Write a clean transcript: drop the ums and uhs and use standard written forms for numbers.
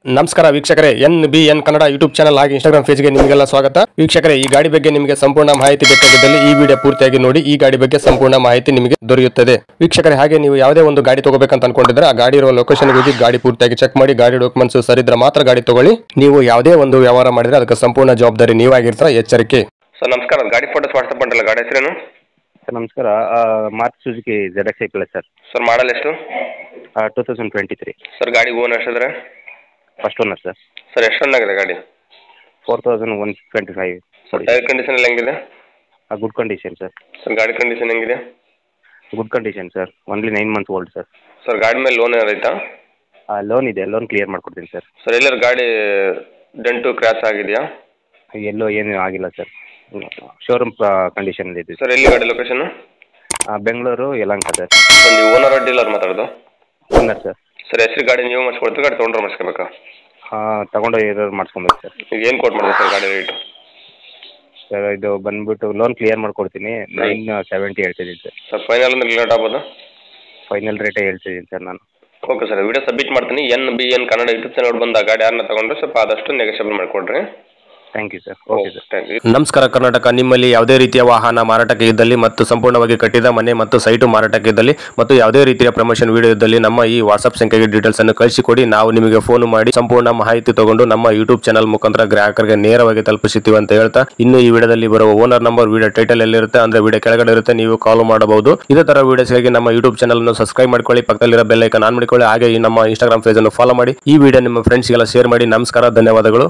ನಮಸ್ಕಾರ ವೀಕ್ಷಕರೇ, NBN Kannada YouTube channel ಹಾಗೆ ಇನ್ಸ್ಟಾಗ್ರಾಮ್ ಪೇಜ್ಗೆ ನಿಮಗೆಲ್ಲ ಸ್ವಾಗತ. ವೀಕ್ಷಕರೇ, ಈ ಗಾಡಿ ಬಗ್ಗೆ ನಿಮಗೆ ಸಂಪೂರ್ಣ ಮಾಹಿತಿ ಬೇಕಾಗಿದ್ದಲ್ಲಿ ಈ ವಿಡಿಯೋ ಪೂರ್ತಿಯಾಗಿ ನೋಡಿ. ಈ ಗಾಡಿ ಬಗ್ಗೆ ಸಂಪೂರ್ಣ ಮಾಹಿತಿ ನಿಮಗೆ ದೊರೆಯುತ್ತದೆ. ವೀಕ್ಷಕರೇ, ಹಾಗೆ ನೀವು ಯಾವುದೇ ಒಂದು ಗಾಡಿ ತಗೋಬೇಕಂತ ಅನ್ಕೊಂಡಿದ್ರೆ ಆ ಗಾಡಿ ಇರುವ ಲೊಕೇಶನ್ ಹೋಗಿ ಗಾಡಿ ಪೂರ್ತಿಯಾಗಿ ಚೆಕ್ ಮಾಡಿ, ಗಾಡಿ ಡಾಕ್ಯುಮೆಂಟ್ಸ್ ಸರಿದ್ರೆ ಮಾತ್ರ ಗಾಡಿ ತಗೊಳ್ಳಿ. ನೀವು ಯಾವುದೇ ಒಂದು ವ್ಯವಹಾರ ಮಾಡಿದ್ರೆ ಅದಕ್ಕೆ ಸಂಪೂರ್ಣ ಜವಾಬ್ದಾರಿ ನೀವಾಗಿರ್ತೀರ, ಎಚ್ಚರಿಕೆ. ಸರ್ ನಮಸ್ಕಾರ, ಗಾಡಿ ಫೋಟೋಸ್ ವಾಟ್ಸಪ್ ಮಾಡಿರಲ್ಲ, ಗಾಡಿ ಹೆಸರೇನು? ಸರ್ ನಮಸ್ಕಾರ. Maruti Suzuki ZX plus sir model ಎಷ್ಟು? 2023. ಸರ್ ಗಾಡಿ ಓನ್ ಎಷ್ಟಿದ್ರೆ? First owner sir. ಸರ್ ಎಷ್ಟು ರನ್ ಆಗಿದೆ ಗಾಡಿ? 4125. ಸಾರಿ, ಟೈರ್ ಕಂಡೀಷನ್ ಎಲ್ಲ ಹೆಂಗಿದೆ? Good condition sir. ಸರ್ ಗಾಡಿ ಕಂಡೀಷನ್ ಹೆಂಗಿದೆ? Good condition sir. Only 9 months old sir. Sir ಗಾಡಿ ಮೇಲೆ ಲೋನ್ ಏನಾರು ಐತಾ? ಲೋನ್ ಇದೆ, ಲೋನ್ ಕ್ಲಿಯರ್ ಮಾಡ್ಕೊಡ್ತೀನಿ ಸರ್. ಸರ್ ಎಲ್ಲರೂ ಗಾಡಿ ಡೆಂಟು ಕ್ರ್ಯಾಶ್ ಆಗಿದೆಯಾ? ಎಲ್ಲೋ ಏನೂ ಆಗಿಲ್ಲ ಸರ್. ಶೋರೂಮ್ ಕಂಡೀಷನ್ ಇದೆ ಸರ್ ಎಲ್ಲಿ ಗಾಡಿ location? Bengaluru Yelahanka sir. Sir ನೀವು ಓನರ್ ಡೀಲರ್ ಮಾತಾಡೋದು? Owner sir. ಸರ್ ಹೆಸರು ಗಾಡಿ ನೀವು ಮಾಡಿಸ್ಕೊಡ್ತೀವಿ, ಗಾಡಿ ತೊಗೊಂಡ್ರೆ ಮಾಡಿಸ್ಕೋಬೇಕಾ? ತಗೊಂಡು ಇರೋರು ಮಾಡಿಸ್ಕೊಬೇಕು ಸರ್. ಈಗ ಏನು ಕೊಟ್ಟು ಮಾಡಿದೆ ಸರ್ ಗಾಡಿ ರೇಟು? ಸರ್ ಇದು ಬಂದುಬಿಟ್ಟು ಲೋನ್ ಕ್ಲಿಯರ್ ಮಾಡ್ಕೊಡ್ತೀನಿ, 970 ಹೇಳ್ತಿದ್ದೀನಿ ಸರ್. ಸರ್ ಫೈನಲ್ ಅಂದ್ರೆ ಲೇಟ್ ಆಗ್ಬೋದಾ? ಫೈನಲ್ ರೇಟೇ ಹೇಳ್ತಿದ್ದೀನಿ ಸರ್ ನಾನು. ಓಕೆ ಸರ್, ವಿಡಿಯೋ ಸಬ್ಮಿಟ್ ಮಾಡ್ತೀನಿ. NBN ಕನ್ನಡ ಯೂಟ್ಯೂಬ್ ಚಾನಲ್ ಬಂದ ಗಾಡಿ ಯಾರನ್ನ ತಗೊಂಡ್ರೆ ಸ್ವಲ್ಪ ಆದಷ್ಟು ನೆಗೋಷಿಯಬಲ್ ಮಾಡಿಕೊಡ್ರಿ. Thank you sir. Okay sir, thank you. ನಮಸ್ಕಾರ ಕರ್ನಾಟಕ. ನಿಮ್ಮಲ್ಲಿ ಯಾವುದೇ ರೀತಿಯ ವಾಹನ ಮಾರಾಟಕ್ಕೆ ಇದ್ದಲ್ಲಿ ಮತ್ತು ಸಂಪೂರ್ಣವಾಗಿ ಕಟ್ಟಿದ ಮನೆ ಮತ್ತು ಸೈಟು ಮಾರಾಟಕ್ಕೆ ಇದ್ದಲ್ಲಿ ಮತ್ತು ಯಾವುದೇ ರೀತಿಯ ಪ್ರಮೋಷನ್ ವಿಡಿಯೋ ಇದ್ದಲ್ಲಿ ನಮ್ಮ ಈ ವಾಟ್ಸ್ಆಪ್ ಸಂಖ್ಯೆಗೆ ಡೀಟೇಲ್ಸ್ ಅನ್ನು ಕಳಿಸಿಕೊಡಿ. ನಾವು ನಿಮಗೆ ಫೋನ್ ಮಾಡಿ ಸಂಪೂರ್ಣ ಮಾಹಿತಿ ತಗೊಂಡು ನಮ್ಮ ಯೂಟ್ಯೂಬ್ ಚಾನಲ್ ಮುಖಾಂತರ ಗ್ರಾಹಕರಿಗೆ ನೇರವಾಗಿ ತಲುಪಿಸುತ್ತೀವಿ ಅಂತ ಹೇಳ್ತಾ, ಇನ್ನು ಈ ವಿಡಿಯೋದಲ್ಲಿ ಬರುವ ಓನರ್ ನಂಬರ್ ವಿಡಿಯೋ ಟೈಟಲ್ ಎಲ್ಲಿರುತ್ತೆ ಅಂದ್ರೆ ವಿಡಿಯೋ ಕೆಳಗಡೆ ಇರುತ್ತೆ, ನೀವು ಕಾಲ್ ಮಾಡಬಹುದು. ಇದೇ ತರ ವಿಡಿಯೋಸ್ಗಾಗಿ ನಮ್ಮ ಯೂಟ್ಯೂಬ್ ಚಾನಲ್ ಅನ್ನು ಸಬ್ಸ್ಕ್ರೈಬ್ ಮಾಡ್ಕೊಳ್ಳಿ, ಪಕ್ಕದಲ್ಲಿರೋ ಬೆಲ್ ಐಕಾನ್ ಆನ್ ಮಾಡಿಕೊಳ್ಳಿ. ಹಾಗೆ ಈ ನಮ್ಮ ಇನ್ಸ್ಟಾಗ್ರಾಮ್ ಪೇಜ್ ಅನ್ನು ಫಾಲೋ ಮಾಡಿ. ಈ ವಿಡಿಯೋ ನಿಮ್ಮ ಫ್ರೆಂಡ್ಸ್ಗೆಲ್ಲ ಶೇರ್ ಮಾಡಿ. ನಮಸ್ಕಾರ, ಧನ್ಯವಾದಗಳು.